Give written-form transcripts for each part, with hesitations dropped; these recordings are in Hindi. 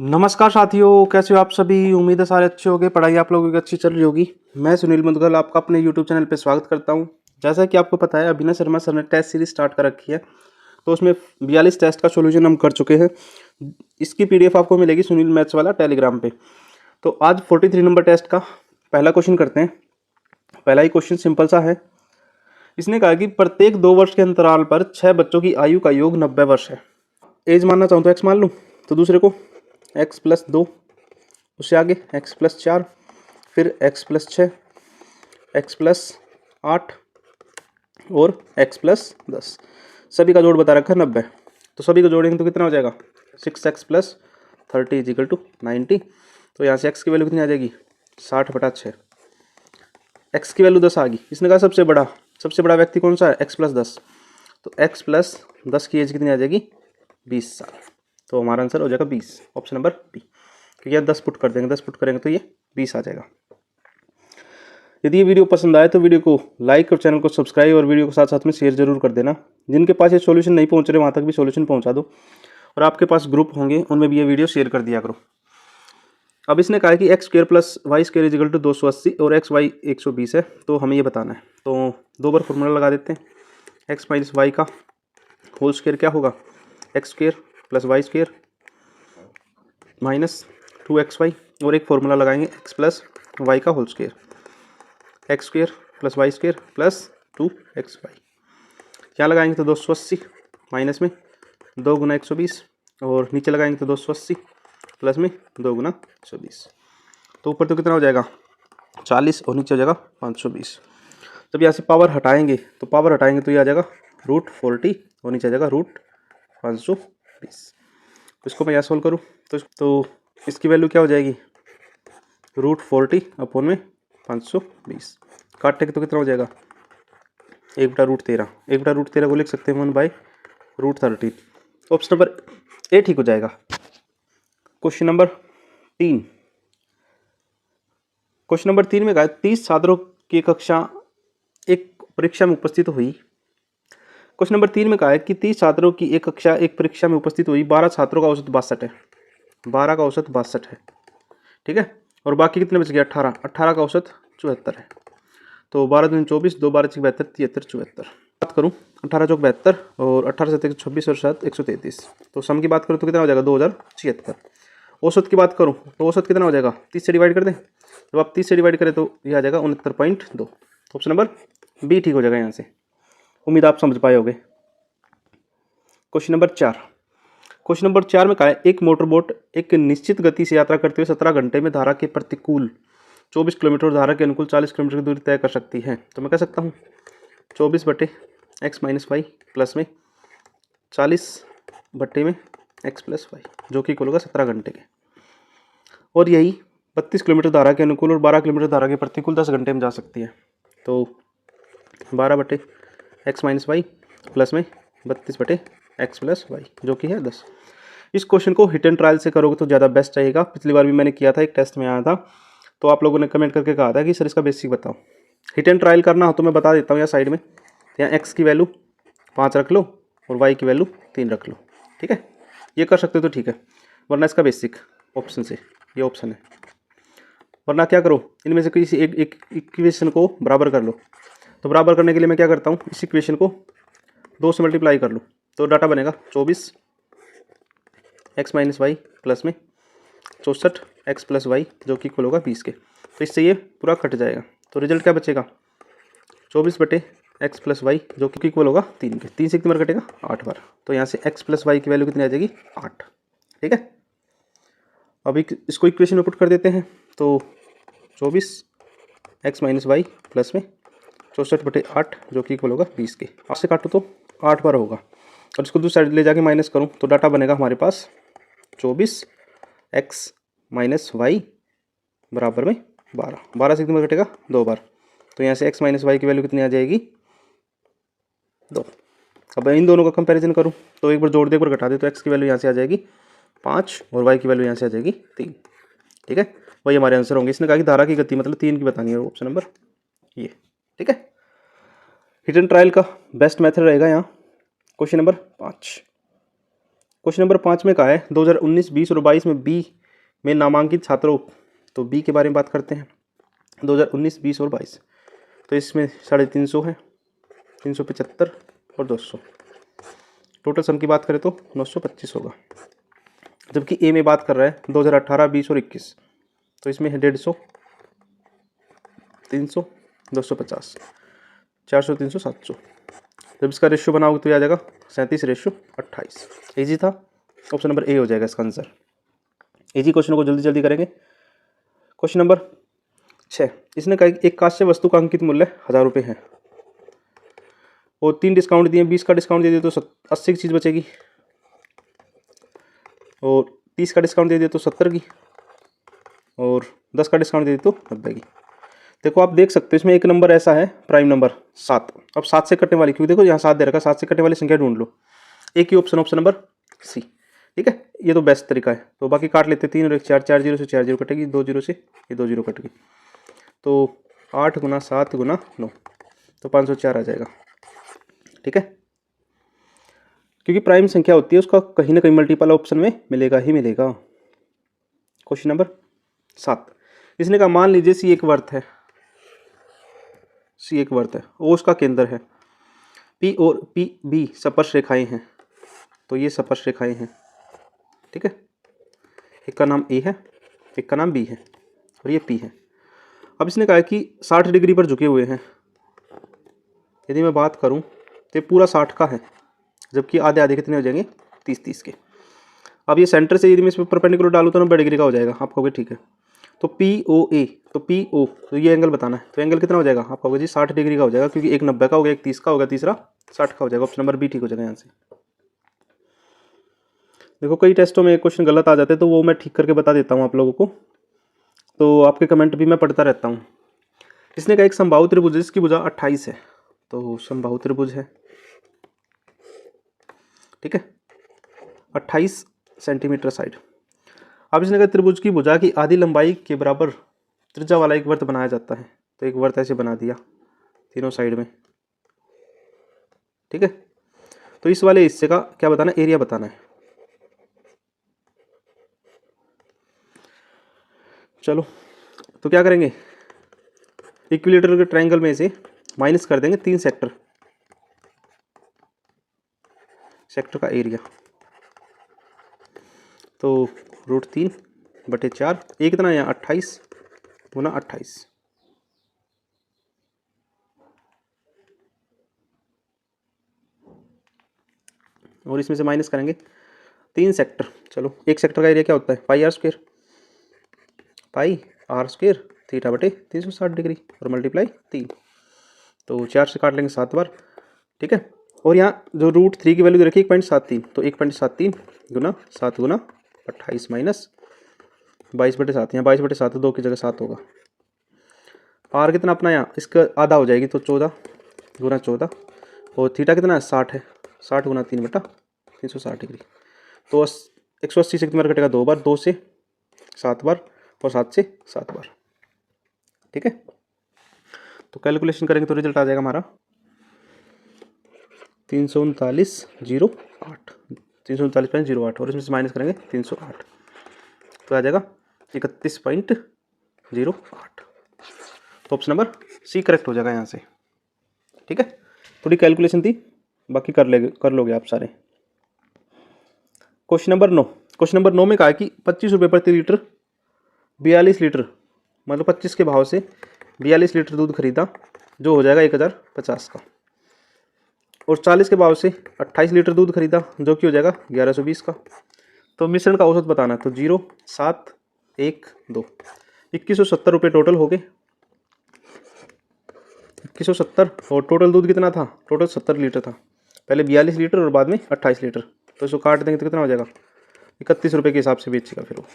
नमस्कार साथियों, कैसे हो आप सभी। उम्मीद है सारे अच्छे होंगे, पढ़ाई आप लोगों की अच्छी चल रही होगी। मैं सुनील मुदगल आपका अपने YouTube चैनल पे स्वागत करता हूं। जैसा कि आपको पता है, अभिनव शर्मा सर ने टेस्ट सीरीज स्टार्ट कर रखी है, तो उसमें 42 टेस्ट का सोल्यूशन हम कर चुके हैं। इसकी PDF आपको मिलेगी सुनील मैथ्स वाला टेलीग्राम पे। तो आज 43 नंबर टेस्ट का पहला क्वेश्चन करते हैं। पहला ही क्वेश्चन सिंपल सा है। इसने कहा कि प्रत्येक 2 वर्ष के अंतराल पर 6 बच्चों की आयु का योग 90 वर्ष है। एज मानना चाहूँ तो एक्स मान लूँ, तो दूसरे को x+2, उससे आगे x+4, फिर x+6, x+8 और x+10। सभी का जोड़ बता रखा है 90। तो सभी को जोड़ेंगे तो कितना हो जाएगा, 6x+30 = 90। तो यहाँ से x की वैल्यू कितनी आ जाएगी, 60/6। x की वैल्यू 10 आ गई। इसने कहा सबसे बड़ा व्यक्ति कौन सा है, x+10। तो x+10 की एज कितनी आ जाएगी, 20 साल। तो हमारा आंसर हो जाएगा 20, ऑप्शन नंबर बी। क्योंकि यार 10 पुट कर देंगे, 10 पुट करेंगे तो ये 20 आ जाएगा। यदि ये वीडियो पसंद आए तो वीडियो को लाइक और चैनल को सब्सक्राइब और वीडियो को साथ साथ में शेयर जरूर कर देना। जिनके पास ये सॉल्यूशन नहीं पहुंच रहे वहाँ तक भी सॉल्यूशन पहुंचा दो, और आपके पास ग्रुप होंगे उनमें भी ये वीडियो शेयर कर दिया करो। अब इसने कहा है कि x² + y² = 280 और xy 120 है, तो हमें ये बताना है। तो 2 बार फॉर्मूला लगा देते हैं। x - y का होल स्क्वायर क्या होगा, x² + y² - 2xy, और एक फॉर्मूला लगाएंगे x + y का whole square, x² + y² + 2xy। क्या लगाएंगे तो 280 माइनस में 2 × 120, और नीचे लगाएंगे तो 280 प्लस में 2 × 120। तो ऊपर तो कितना हो जाएगा 40 और नीचे हो जाएगा 520। जब यहाँ से पावर हटाएंगे तो ये आ जाएगा √40 और नीचे आ जाएगा √520। तो इसको मैं यहाँ सोल्व करूँ तो इसकी वैल्यू क्या हो जाएगी, √40 अपॉन में 520। काटने के तो कितना हो जाएगा 1/√13। 1/√13 को लिख सकते हैं 1/√13। ऑप्शन नंबर ए ठीक हो जाएगा। Question number 3। क्वेश्चन नंबर 3 में कहा 30 छात्रों की कक्षा एक परीक्षा में उपस्थित हुई। क्वेश्चन नंबर 3 में कहा है कि 30 छात्रों की एक कक्षा एक परीक्षा में उपस्थित हुई, 12 छात्रों का औसत 62 है, 12 का औसत 62 है, ठीक है। और बाकी कितने बच गया 18, 18 का औसत 74 है। तो 12 दूनी 24, 2 12 72, 73 74। बात करूँ 18 चौक 72 और 18 7 26 और 7 133। तो सम की बात करूँ तो कितना हो जाएगा 2076। औसत की बात करूँ तो औसत कितना हो जाएगा, 30 से डिवाइड कर दें। जब आप 30 से डिवाइड करें तो ये आ जाएगा 69.2। ऑप्शन नंबर बी ठीक हो जाएगा यहाँ से। उम्मीद आप समझ पाए होगे। Question number 4। क्वेश्चन नंबर 4 में कहा है एक मोटर बोट एक निश्चित गति से यात्रा करते हुए 17 घंटे में धारा के प्रतिकूल 24 किलोमीटर और धारा के अनुकूल 40 किलोमीटर की दूरी तय कर सकती है। तो मैं कह सकता हूँ 24/x - y प्लस में 40/में x + y, जो कि कुल होगा 17 घंटे के। और यही 32 किलोमीटर धारा के अनुकूल और 12 किलोमीटर धारा के प्रतिकूल 10 घंटे में जा सकती है। तो 12/x - y प्लस में 32/x + y, जो कि है 10। इस क्वेश्चन को हिट एंड ट्रायल से करोगे तो ज़्यादा बेस्ट रहेगा। पिछली बार भी मैंने किया था, एक टेस्ट में आया था, तो आप लोगों ने कमेंट करके कहा था कि सर इसका बेसिक बताओ। हिट एंड ट्रायल करना हो तो मैं बता देता हूँ यहाँ साइड में। यहाँ x की वैल्यू 5 रख लो और y की वैल्यू 3 रख लो, ठीक है। ये कर सकते हो तो ठीक है, वरना इसका बेसिक ऑप्शन से ये ऑप्शन है। वरना क्या करो, इनमें से किसी एक इक्वेशन को बराबर कर लो। तो बराबर करने के लिए मैं क्या करता हूँ, इस इक्वेशन को 2 से मल्टीप्लाई कर लो, तो डाटा बनेगा 24x - y प्लस में 64x + y, जो कि इक्वल होगा 20 के। तो इससे ये पूरा कट जाएगा। तो रिजल्ट क्या बचेगा 24/x + y, जो कि इक्वल होगा 3 के। 3 से कितनी बार कटेगा 8 बार। तो यहाँ से x + y की वैल्यू कितनी आ जाएगी 8, ठीक है। अभी इसको इक्वेशन में पुट कर देते हैं। तो 24x - y प्लस में 64/8, जो कि इक्वल होगा 20 के। 8 से काटो तो 8 बार होगा, और इसको दूसरी साइड ले जाके माइनस करूँ तो डाटा बनेगा हमारे पास 24x - y बराबर में 12। 12 से कितनी बार कटेगा 2 बार। तो यहाँ से x - y की वैल्यू कितनी आ जाएगी 2। अब इन दोनों का कंपैरिजन करूँ तो एक बार जोड़ दे, एक बार घटा दे, तो x की वैल्यू यहाँ से आ जाएगी 5 और y की वैल्यू यहाँ से आ जाएगी 3, ठीक है। वही हमारे आंसर होंगे। इसने कहा कि धारा की गति मतलब 3 की बतानी है, ऑप्शन नंबर ये, ठीक है। हिट एंड ट्रायल का बेस्ट मेथड रहेगा यहाँ। Question number 5। क्वेश्चन नंबर 5 में कहा है 2019, 20 और 22 में बी में नामांकित छात्रों, तो बी के बारे में बात करते हैं। 2019, 20 और 22, तो इसमें 350 है, 375 और 200, टोटल सम की बात करें तो 925 होगा। जबकि ए में बात कर रहा है 2018, 20 और 21, तो इसमें है 150, 300, 250, 400, 300, 700। जब इसका रेशियो बनाओगे तो ये आ जाएगा 37:28। ईजी था, ऑप्शन नंबर ए हो जाएगा इसका आंसर। इजी क्वेश्चन को जल्दी जल्दी करेंगे। क्वेश्चन नंबर 6, इसने कहा एक कांस्य वस्तु का अंकित मूल्य 1000 रुपये है और 3 डिस्काउंट दिए, 20 का डिस्काउंट दे दिए तो 80 की चीज़ बचेगी और 30 का डिस्काउंट दे दिए तो 70 की और 10 का डिस्काउंट दे दिए तो 90 की। देखो आप देख सकते हो इसमें एक नंबर ऐसा है प्राइम नंबर 7। अब 7 से कटने वाली, क्योंकि देखो यहाँ 7 दे रखा है, 7 से कटने वाली संख्या ढूंढ लो। एक ही ऑप्शन, ऑप्शन नंबर सी, ठीक है, ये तो बेस्ट तरीका है। तो बाकी काट लेते 3 और 1 4, 4 0 से 4 0 कटेगी, 2 0 से ये 2 0 कट गई, तो 8 गुना 7 गुना 9, तो 504 आ जाएगा, ठीक है। क्योंकि प्राइम संख्या होती है उसका कहीं ना कहीं मल्टीपल ऑप्शन में मिलेगा ही मिलेगा। क्वेश्चन नंबर 7, इसने कहा मान लीजिए सी एक वर्त है, सी एक वर्त है, ओ उसका केंद्र है, पी और पी बी स्पर्श रेखाएं हैं, तो ये स्पर्श रेखाएं हैं, ठीक है। एक का नाम ए है, एक का नाम बी है और ये पी है। अब इसने कहा कि 60 डिग्री पर झुके हुए हैं। यदि मैं बात करूं तो ये पूरा 60 का है, जबकि आधे आधे कितने हो जाएंगे, 30-30 के। अब ये सेंटर से यदि मैं इसमें परपेंडिकुलर डालूं तो 90 डिग्री का हो जाएगा। आप कहोगे ठीक है, तो पी ओ ए, तो पी ओ, तो ये एंगल बताना है, तो एंगल कितना हो जाएगा, आप कहोगे जी 60 डिग्री का हो जाएगा, क्योंकि एक 90 का हो गया, एक 30 का हो गया, तीसरा 60 का हो जाएगा। ऑप्शन नंबर बी ठीक हो जाएगा यहाँ से। देखो कई टेस्टों में क्वेश्चन गलत आ जाते हैं, तो वो मैं ठीक करके बता देता हूँ आप लोगों को, तो आपके कमेंट भी मैं पढ़ता रहता हूँ। इसने कहा एक समबाहु त्रिभुज जिसकी भुजा 28 है, तो समबाहु त्रिभुज है, ठीक है, 28 सेंटीमीटर साइड। अब इसने कहा त्रिभुज की भुजा की आधी लंबाई के बराबर त्रिज्या वाला एक वर्त बनाया जाता है, तो एक वर्त ऐसे बना दिया तीनों साइड में, ठीक है। तो इस वाले हिस्से का क्या बताना है, एरिया बताना है। चलो तो क्या करेंगे, इक्विलेटरल के ट्रायंगल में से माइनस कर देंगे 3 सेक्टर, सेक्टर का एरिया, तो √3/4, एक कितना है यहाँ 28 गुना 28, और इसमें से माइनस करेंगे 3 सेक्टर। चलो एक सेक्टर का एरिया क्या होता है, πr², πr² θ/360 डिग्री और मल्टीप्लाई 3, तो 4 से काट लेंगे 7 बार, ठीक है। और यहाँ जो √3 की वैल्यू दे रखी है 1.73, तो 1.73 गुना 7 गुना 28 माइनस 22/7, यहाँ 22/7 2 की जगह 7 होगा। आर कितना अपना यहाँ इसका आधा हो जाएगी, तो 14 गुना 14, और थीटा कितना है 60 है, 60 गुना 3/360 डिग्री, तो 180 से कितनी बार कटेगा, 2 बार, 2 से 7 बार और 7 से 7 बार, ठीक है। तो कैलकुलेशन करेंगे तो रिजल्ट आ जाएगा हमारा 339.08, 339.08, और इसमें से माइनस करेंगे 308, तो आ जाएगा 31.08। तो ऑप्शन नंबर सी करेक्ट हो जाएगा यहाँ से, ठीक है। थोड़ी कैलकुलेशन थी, बाकी कर लोगे आप सारे। क्वेश्चन नंबर 9, क्वेश्चन नंबर 9 में कहा है कि 25 रुपये प्रति लीटर 42 लीटर, मतलब 25 के भाव से 42 लीटर दूध खरीदा, जो हो जाएगा 1050 का, और 40 के भाव से 28 लीटर दूध खरीदा, जो कि हो जाएगा 1120 का। तो मिश्रण का औसत बताना है, तो 0 7 1 2, 2170 रुपये टोटल हो गए, 2170, और टोटल दूध कितना था, टोटल 70 लीटर था, पहले 42 लीटर और बाद में 28 लीटर, तो इसको काट देंगे तो कितना हो जाएगा, 31 रुपये के हिसाब से बेचेगा फिर वो,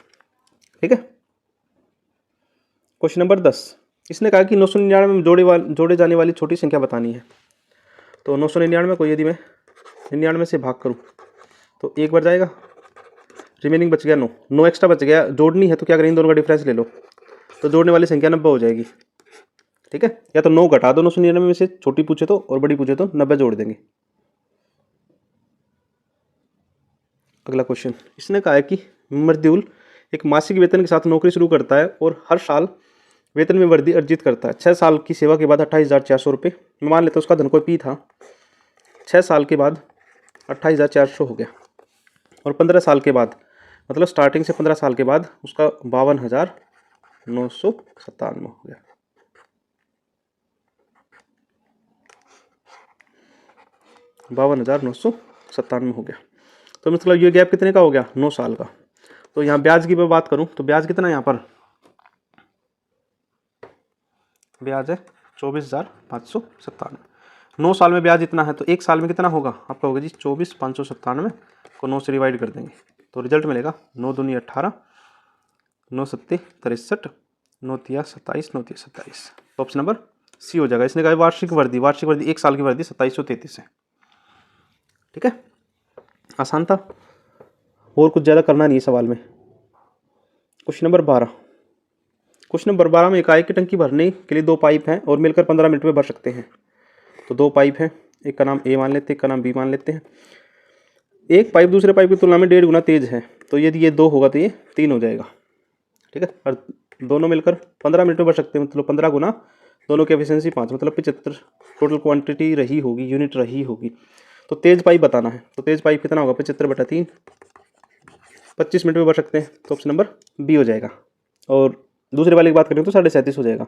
ठीक है। क्वेश्चन नंबर 10, इसने कहा कि 999 में जोड़े जाने वाली छोटी संख्या बतानी है। तो 999 को यदि मैं 99 से भाग करूँ तो एक बार जाएगा, रिमेनिंग बच गया 9, 9 एक्स्ट्रा बच गया, जोड़नी है तो क्या करेंगे, दोनों का डिफरेंस ले लो, तो जोड़ने वाली संख्या 90 हो जाएगी, ठीक है। या तो 9 घटा दो 999 में से, छोटी पूछे तो और बड़ी पूछे तो 90 जोड़ देंगे। अगला क्वेश्चन, इसने कहा है कि मजदूर एक मासिक वेतन के साथ नौकरी शुरू करता है और हर साल वेतन में वृद्धि अर्जित करता है। 6 साल की सेवा के बाद 28,400 रुपये, मैं मान लेता हूँ उसका धन कोई पी था। 6 साल के बाद 28,400 हो गया और 15 साल के बाद, मतलब स्टार्टिंग से 15 साल के बाद उसका 52,997 हो गया। 52,997 हो गया। तो मतलब ये गैप कितने का हो गया? 9 साल का। तो यहाँ ब्याज की मैं बात करूँ तो ब्याज कितना है यहाँ पर? ब्याज है 24,597। 9 साल में ब्याज इतना है तो 1 साल में कितना होगा? आप कहोगे जी 24,597 को 9 से डिवाइड कर देंगे तो रिजल्ट मिलेगा 9 दूनी 18, 9 सत्ते 63, 9 तिया 27, 9 तिया 27। तो ऑप्शन नंबर सी हो जाएगा। इसने कहा वार्षिक वृद्धि 1 साल की वृद्धि 2733 है। ठीक है, आसान था और कुछ ज़्यादा करना नहीं है सवाल में। Question number 12। क्वेश्चन नंबर 12 में इकाई की टंकी भरने के लिए 2 पाइप हैं और मिलकर 15 मिनट में भर सकते हैं। तो 2 पाइप हैं, एक का नाम ए मान लेते हैं, एक का नाम बी मान लेते हैं। एक पाइप दूसरे पाइप की तुलना में 1.5 गुना तेज है, तो यदि ये 2 होगा तो ये 3 हो जाएगा। ठीक है, और दोनों मिलकर 15 मिनट में भर सकते हैं, मतलब 15 गुना दोनों की एफिशिएंसी 5, मतलब 75 टोटल क्वांटिटी रही होगी, यूनिट रही होगी। तो तेज पाइप बताना है, तो तेज पाइप कितना होगा? 75/3, 25 मिनट में भर सकते हैं, तो ऑप्शन नंबर बी हो जाएगा। और दूसरे वाले की बात करें तो 37.5 हो जाएगा।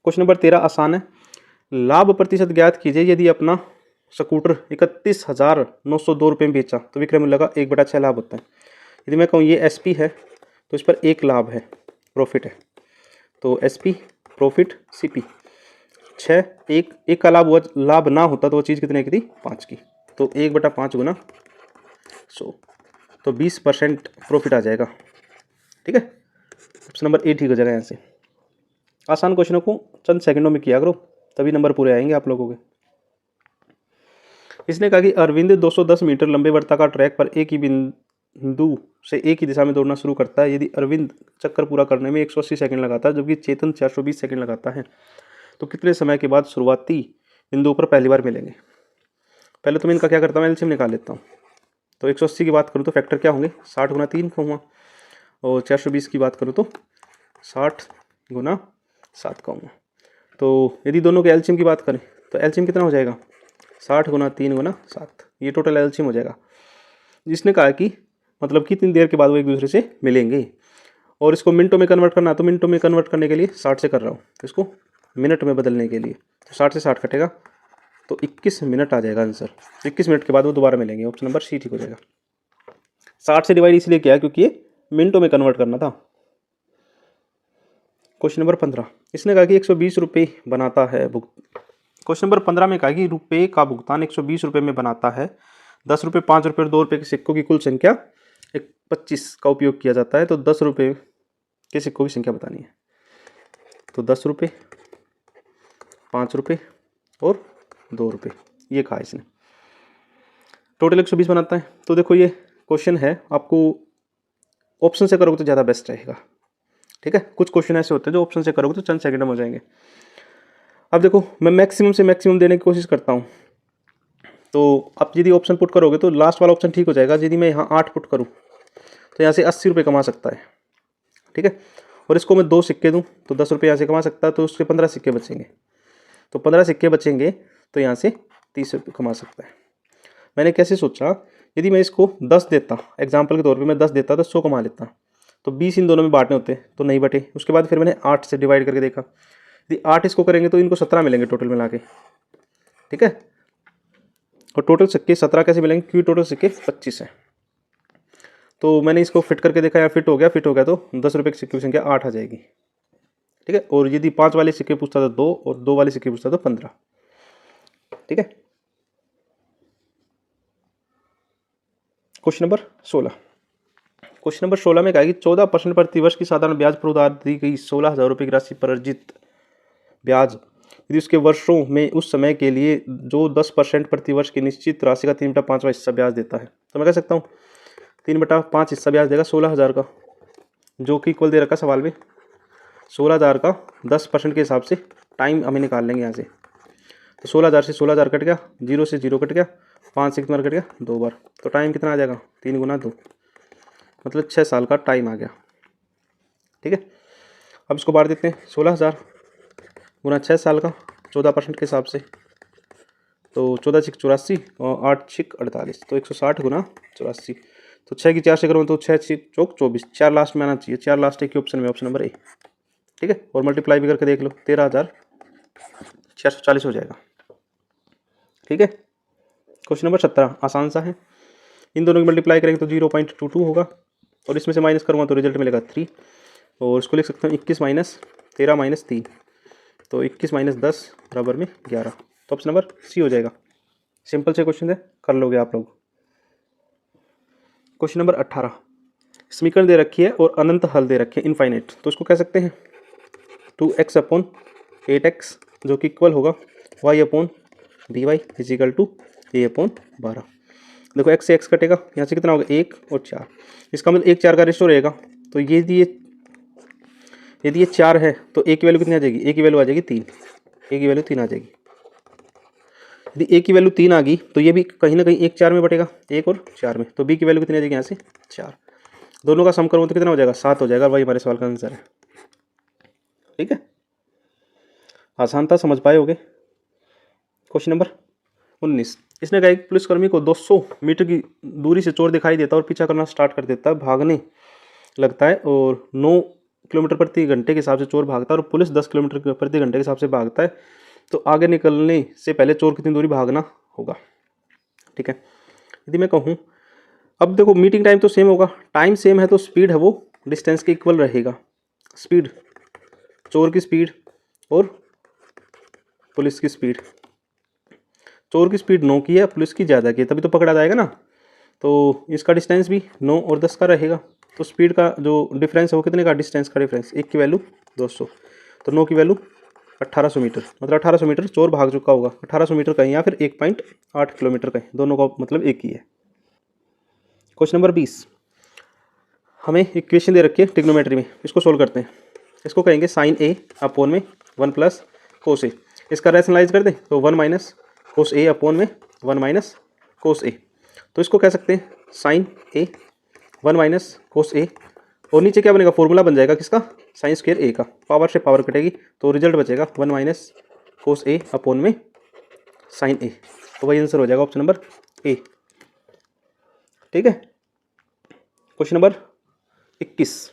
क्वेश्चन नंबर 13 आसान है। लाभ प्रतिशत ज्ञात कीजिए। यदि अपना स्कूटर 31,902 रुपये में बेचा तो विक्रय मूल्य का 1/6 लाभ होता है। यदि मैं कहूँ ये एसपी है तो इस पर 1 लाभ है, प्रॉफिट है, तो एसपी प्रॉफिट सीपी 6, एक का लाभ ना होता तो वो चीज़ कितने की थी? 5 की, तो 1/5 गुना 100, तो 20% प्रॉफिट आ जाएगा। ठीक है, ऑप्शन नंबर ए ठीक हो जाएगा। यहाँ से आसान क्वेश्चनों को चंद सेकंडों में किया करो, तभी नंबर पूरे आएंगे आप लोगों के। इसने कहा कि अरविंद 210 मीटर लंबे वर्ताकार ट्रैक पर एक ही बिंदु से एक ही दिशा में दौड़ना शुरू करता है। यदि अरविंद चक्कर पूरा करने में 180 सेकंड लगाता है जबकि चेतन 420 सेकंड लगाता है, तो कितने समय के बाद शुरुआती बिंदु पर पहली बार मिलेंगे? पहले तो मैं इनका क्या करता हूँ, एलसीएम निकाल लेता हूँ। तो 180 की बात करूँ तो फैक्टर क्या होंगे? 60 गुना 3 कहूँगा, और 420 की बात करूँ तो 60 गुना 7 कहूँगा। तो यदि दोनों के एलसीएम की बात करें तो एलसीएम कितना हो जाएगा? 60 गुना 3 गुना 7, ये टोटल एलसीएम हो जाएगा। जिसने कहा कि मतलब कितनी देर के बाद वो एक दूसरे से मिलेंगे, और इसको मिनटों में कन्वर्ट करना है तो मिनटों में कन्वर्ट करने के लिए 60 से कर रहा हूँ, इसको मिनट में बदलने के लिए तो 60 से 60 कटेगा तो 21 मिनट आ जाएगा आंसर। 21 मिनट के बाद वो दोबारा मिलेंगे, ऑप्शन नंबर सी ठीक हो जाएगा। 60 से डिवाइड इसलिए किया क्योंकि ये मिनटों में कन्वर्ट करना था। क्वेश्चन नंबर 15, इसने कहा कि 120 रुपये बनाता है क्वेश्चन नंबर 15 में कहा कि रुपये का भुगतान 120 रुपये में बनाता है। 10 रुपये, 5 रुपये और 2 रुपये के सिक्कों की कुल संख्या 25 का उपयोग किया जाता है। तो 10 रुपये के सिक्कों की संख्या बतानी है। तो 10 रुपये, 5 रुपये और 2 रुपये, ये कहा इसने। टोटल 120 बनाता है। तो देखो ये क्वेश्चन है, आपको ऑप्शन से करोगे तो ज़्यादा बेस्ट रहेगा। ठीक है, कुछ क्वेश्चन ऐसे होते हैं जो ऑप्शन से करोगे तो चंद सेकंड में हो जाएंगे। अब देखो मैं मैक्सिमम से मैक्सिमम देने की कोशिश करता हूँ। तो अब यदि ऑप्शन पुट करोगे तो लास्ट वाला ऑप्शन ठीक हो जाएगा। यदि मैं यहाँ 8 पुट करूँ तो यहाँ से 80 रुपये कमा सकता है। ठीक है, और इसको मैं 2 सिक्के दूँ तो 10 रुपये यहाँ से कमा सकता है, तो उसके 15 सिक्के बचेंगे। तो 15 सिक्के बचेंगे तो यहाँ से 30 रुपये कमा सकता है। मैंने कैसे सोचा, यदि मैं इसको 10 देता, एग्जाम्पल के तौर पर मैं 10 देता तो 100 कमा लेता, तो 20 इन दोनों में बांटने होते तो नहीं बटे। उसके बाद फिर मैंने 8 से डिवाइड करके देखा, यदि 8 इसको करेंगे तो इनको 17 मिलेंगे टोटल मिला के। ठीक है, और टोटल सिक्के 17 कैसे मिलेंगे? क्योंकि टोटल सिक्के 25 हैं। तो मैंने इसको फिट करके देखा, यहाँ फिट हो गया तो 10 रुपये की सिक्के की संख्या 8 आ जाएगी। ठीक है, और यदि 5 वाले सिक्के पूछता तो 2 और 2 वाले सिक्के पूछता तो 15। ठीक है, क्वेश्चन नंबर 16। क्वेश्चन नंबर 16 में कहा कि 14% प्रतिवर्ष की साधारण ब्याज पर उधार दी गई 16,000 रुपये की राशि पर अर्जित ब्याज यदि उसके वर्षों में उस समय के लिए जो 10% प्रतिवर्ष की निश्चित राशि का 3/5 हिस्सा ब्याज देता है, तो मैं कह सकता हूँ 3/5 हिस्सा ब्याज देगा 16,000 का, जो कि इक्वल दे रखा सवाल में 16,000 का 10% के हिसाब से टाइम हमें निकाल लेंगे यहाँ से। तो 16,000 से 16,000 कट गया, 0 से 0 कट गया, 5 से कितना बार कट गया, 2 बार। तो टाइम कितना आ जाएगा, 3 गुना 2, मतलब 6 साल का टाइम आ गया। ठीक है, अब इसको बांट देते हैं, 16,000 गुना 6 साल का 14% के हिसाब से, तो 14 छिक 84 और 8 छिक 48, तो 160 गुना 84। तो 6 की 4 से करूँ तो 6 छिक चौक 24, 4 लास्ट में आना चाहिए, 4 लास्ट एक ही ऑप्शन में, ऑप्शन नंबर ए। ठीक है, और मल्टीप्लाई भी करके देख लो, 13,440 हो जाएगा। ठीक है, क्वेश्चन नंबर 17 आसान सा है। इन दोनों की मल्टीप्लाई करेंगे तो 0.22 होगा, और इसमें से माइनस करूँगा तो रिजल्ट मिलेगा 3, और इसको लिख सकते हैं 21 माइनस 13 माइनस 3, तो 21 माइनस 10 बराबर में 11, तो ऑप्शन नंबर सी हो जाएगा। सिंपल से क्वेश्चन है, कर लोगे आप लोग। क्वेश्चन नंबर 18, समीकरण दे रखी है और अनंत हल दे रखे हैं, इनफाइनाइट, तो इसको कह सकते हैं 2x अपॉन 8x जो कि इक्वल होगा y upon B Y is equal to a upon 12। देखो x से x कटेगा, यहाँ से कितना होगा 1 और 4, इसका मतलब 1 4 का रेशियो रहेगा, तो यदि ये 4 है तो a की वैल्यू कितनी आ जाएगी, a की वैल्यू आ जाएगी 3, a की वैल्यू 3 आ जाएगी। यदि a की वैल्यू 3 आ गई तो ये भी कहीं ना कहीं 1 4 में बटेगा, 1 और 4 में, तो b की वैल्यू कितनी आ जाएगी, यहाँ से 4, दोनों का सम करूँ तो कितना हो जाएगा, 7 हो जाएगा, वही हमारे सवाल का आंसर है। ठीक है, आसान था, समझ पाए होगे। क्वेश्चन नंबर 19, इसने कहा एक पुलिसकर्मी को 200 मीटर की दूरी से चोर दिखाई देता है और पीछा करना स्टार्ट कर देता है, भागने लगता है और 9 किलोमीटर प्रति घंटे के हिसाब से चोर भागता है और पुलिस 10 किलोमीटर प्रति घंटे के हिसाब से भागता है, तो आगे निकलने से पहले चोर कितनी दूरी भागना होगा। ठीक है, यदि मैं कहूँ, अब देखो मीटिंग टाइम तो सेम होगा, टाइम सेम है तो स्पीड है वो डिस्टेंस के इक्वल रहेगा, स्पीड, चोर की स्पीड और पुलिस की स्पीड, चोर की स्पीड 9 की है, पुलिस की ज़्यादा की है, तभी तो पकड़ा जाएगा ना, तो इसका डिस्टेंस भी 9 और 10 का रहेगा, तो स्पीड का जो डिफरेंस है वो कितने का, डिस्टेंस का डिफरेंस, एक की वैल्यू 200, तो 9 की वैल्यू 1800 मीटर, मतलब 1800 मीटर चोर भाग चुका होगा, 1800 मीटर कहीं या फिर 1.8 किलोमीटर कहीं, दोनों का मतलब एक ही है। क्वेश्चन नंबर 20, हमें इक्वेशन दे रखी है ट्रिग्नोमेट्री में, इसको सोल्व करते हैं। इसको कहेंगे साइन ए अपॉन में 1 प्लस कोस ए, इसका रैशनलाइज कर दें तो 1 माइनस कोस ए अपॉन में 1 माइनस कोस ए, तो इसको कह सकते हैं साइन ए 1 माइनस कोस ए, और नीचे क्या बनेगा, फॉर्मूला बन जाएगा किसका, साइन स्क्वायर ए का, पावर से पावर कटेगी तो रिजल्ट बचेगा 1 माइनस कोस ए अपॉन में साइन ए, तो वही आंसर हो जाएगा ऑप्शन नंबर ए। ठीक है, क्वेश्चन नंबर 21,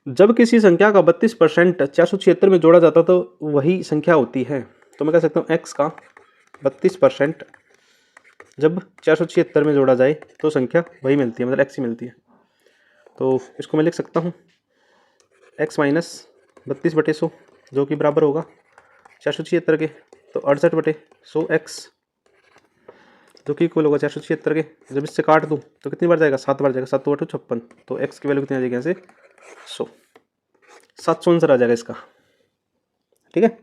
जब किसी संख्या का 32% 476 में जोड़ा जाता तो वही संख्या होती है, तो मैं कह सकता हूँ x का 32% जब 476 में जोड़ा जाए तो संख्या वही मिलती है, मतलब x ही मिलती है, तो इसको मैं लिख सकता हूँ x माइनस 32/100 जो कि बराबर होगा 476 के, तो 68/100 x जो कि इक्वल होगा 476 के, जब इससे काट दूँ तो कितनी बार जाएगा, 7 बार जाएगा, 7 × 2 = 56, तो x की वैल्यू कितनी आ जाएगी, यहाँ से 100, 700 आंसर आ जाएगा इसका। ठीक है,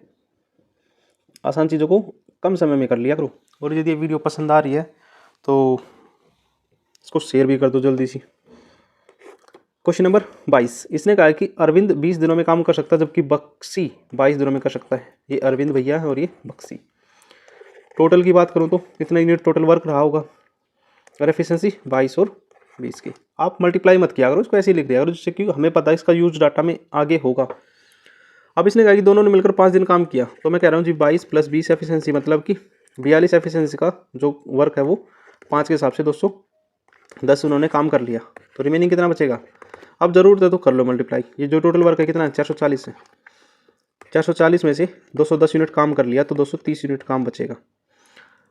आसान चीज़ों को कम समय में कर लिया करो, और यदि ये वीडियो पसंद आ रही है तो इसको शेयर भी कर दो जल्दी सी। क्वेश्चन नंबर 22, इसने कहा कि अरविंद 20 दिनों में काम कर सकता है जबकि बक्सी 22 दिनों में कर सकता है, ये अरविंद भैया है और ये बक्सी। टोटल की बात करूँ तो कितना यूनिट टोटल वर्क रहा होगा, और एफिशिएंसी 22 और 20 की, आप मल्टीप्लाई मत किया करो, इसको ऐसे ही लिख दिया करो जिससे कि हमें पता है इसका यूज डाटा में आगे होगा। अब इसने कहा कि दोनों ने मिलकर 5 दिन काम किया, तो मैं कह रहा हूँ जी 22 + 20 एफिशिएंसी, मतलब कि 42 एफिशिएंसी का जो वर्क है वो 5 के हिसाब से 210 उन्होंने काम कर लिया, तो रिमेनिंग कितना बचेगा, अब ज़रूरत है तो कर लो मल्टीप्लाई, ये जो टोटल वर्क है कितना है 440 है, 440 में से 210 यूनिट काम कर लिया तो 230 यूनिट काम बचेगा।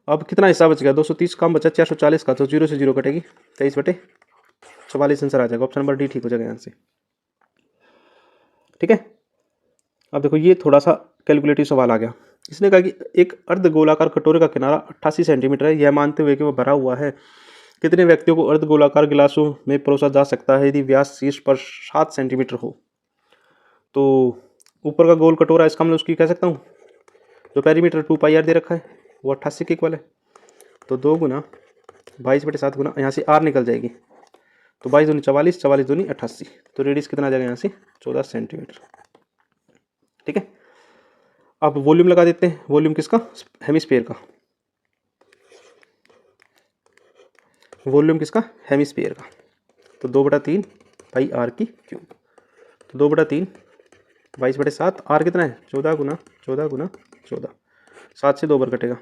अब कितना हिस्सा बच गया, 230 काम बचा 440 का, तो 0 से 0 कटेगी, 23/44 आंसर आ जाएगा, ऑप्शन नंबर डी ठीक हो जाएगा यहाँ से। ठीक है, अब देखो ये थोड़ा सा कैलकुलेटिव सवाल आ गया, इसने कहा कि एक अर्ध गोलाकार कटोरे का किनारा 88 सेंटीमीटर है, यह मानते हुए कि वह भरा हुआ है, कितने व्यक्तियों को अर्ध गोलाकार गिलासों में परोसा जा सकता है यदि व्यास शीर्ष पर 7 सेंटीमीटर हो। तो ऊपर का गोल कटोरा, इसका मतलब उसकी कह सकता हूँ जो पेरीमीटर 2πr दे रखा है वो 88 के इक्वल है, तो 2 गुना 22/7 गुना यहाँ से r निकल जाएगी, तो 22 दूनी 44, 44 दूनी 88, तो रेडियस कितना आ जाएगा यहाँ से 14 सेंटीमीटर। ठीक है, अब वॉल्यूम लगा देते हैं, वॉल्यूम किसका, हेमिस्फीयर का, वॉल्यूम किसका, हेमिस्फीयर का। तो 2/3 पाई आर की क्यूब। तो 2/3 22/7, आर कितना है 14 गुना 14 गुना 14, 7 से 2 बार कटेगा।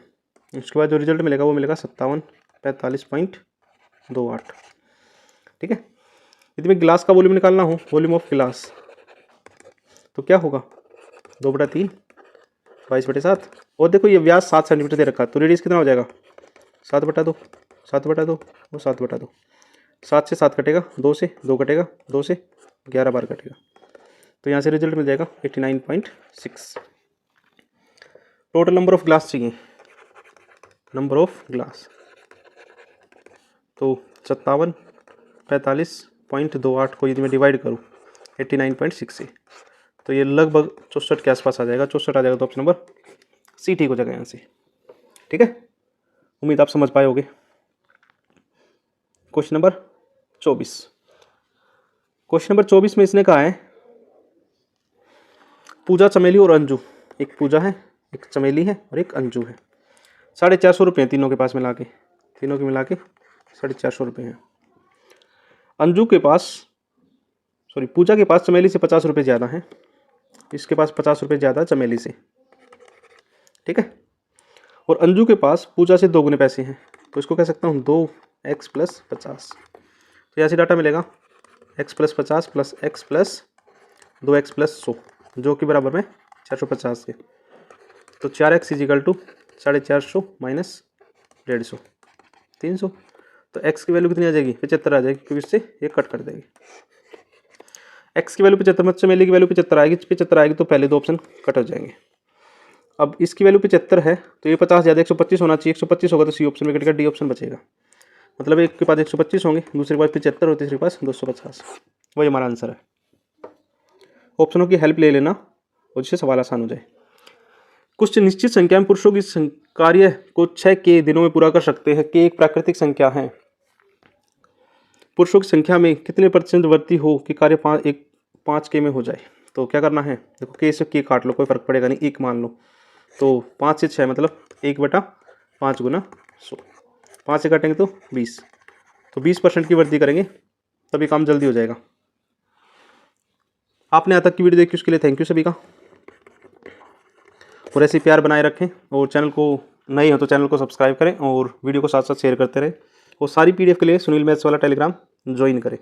उसके बाद जो रिजल्ट मिलेगा वो मिलेगा 5745.28। ठीक है। यदि मैं गिलास का वॉल्यूम निकालना हो, वॉल्यूम ऑफ गिलास, तो क्या होगा 2/3 22/7, और देखो ये व्यास 7 सेंटीमीटर दे रखा है, तो रेडियस कितना हो जाएगा 7/2 7/2 और 7/2। 7 से 7 कटेगा, 2 से 2 कटेगा, 2 से 11 बार कटेगा। तो यहाँ से रिजल्ट मिल जाएगा 89.6। टोटल नंबर ऑफ ग्लास चाहिए, नंबर ऑफ ग्लास, तो 5745.28 को यदि मैं डिवाइड करूँ 89.6 से, तो ये लगभग 64 के आसपास आ जाएगा। 64 आ जाएगा, तो ऑप्शन नंबर सी ठीक हो जाएगा यहाँ से। ठीक है, उम्मीद आप समझ पाए होगे। Question number 24। क्वेश्चन नंबर 24 में इसने कहा है पूजा, चमेली और अंजू, एक पूजा है, एक चमेली है और एक अंजू है। 450 रुपये तीनों के पास मिला के, तीनों के मिला के 450 रुपये हैं। अंजू के पास, सॉरी, पूजा के पास चमेली से 50 रुपये ज़्यादा हैं, इसके पास 50 रुपये ज़्यादा चमेली से। ठीक है। और अंजू के पास पूजा से 2 गुने पैसे हैं, तो इसको कह सकता हूँ 2x + 50। तो यहाँ से डाटा मिलेगा x + 50 + x + 2x + 100, जो कि बराबर में 450 के। तो 4x = 450 - 150, 300। तो x की वैल्यू कितनी आ जाएगी 75 आ जाएगी, क्योंकि इससे ये कट कर देगी। x की वैल्यू 75, मतलब चमेली की वैल्यू 75 आएगी, 75 आएगी तो पहले 2 ऑप्शन कट हो जाएंगे। अब इसकी वैल्यू 75 है, तो ये 50 ज़्यादा 125 होना चाहिए, 125 होगा तो सी ऑप्शन में कटेगा, डी ऑप्शन बचेगा। मतलब एक के पास 125 होंगे, दूसरे के पास 75 और तीसरे के पास 250। वही हमारा आंसर है। ऑप्शनों की हेल्प ले लेना और जिससे सवाल आसान हो जाए। कुछ निश्चित संख्या में पुरुषों की कार्य को 6 के दिनों में पूरा कर सकते हैं। के एक प्राकृतिक संख्या है। पुरुषों की संख्या में कितने % वृद्धि हो कि कार्य 5 के में हो जाए। तो क्या करना है, देखो के से के काट लो, कोई फर्क पड़ेगा नहीं, 1 मान लो। तो 5 से 6 मतलब 1/5 गुना 100, 5 से काटेंगे तो 20, तो 20% की वृद्धि करेंगे तभी काम जल्दी हो जाएगा। आपने यहाँ तक की वीडियो देखी उसके लिए थैंक यू सभी का, और ऐसे प्यार बनाए रखें, और चैनल को नए हो तो चैनल को सब्सक्राइब करें और वीडियो को साथ साथ शेयर करते रहें। और सारी PDF के लिए सुनील मैथ्स वाला टेलीग्राम ज्वाइन करें।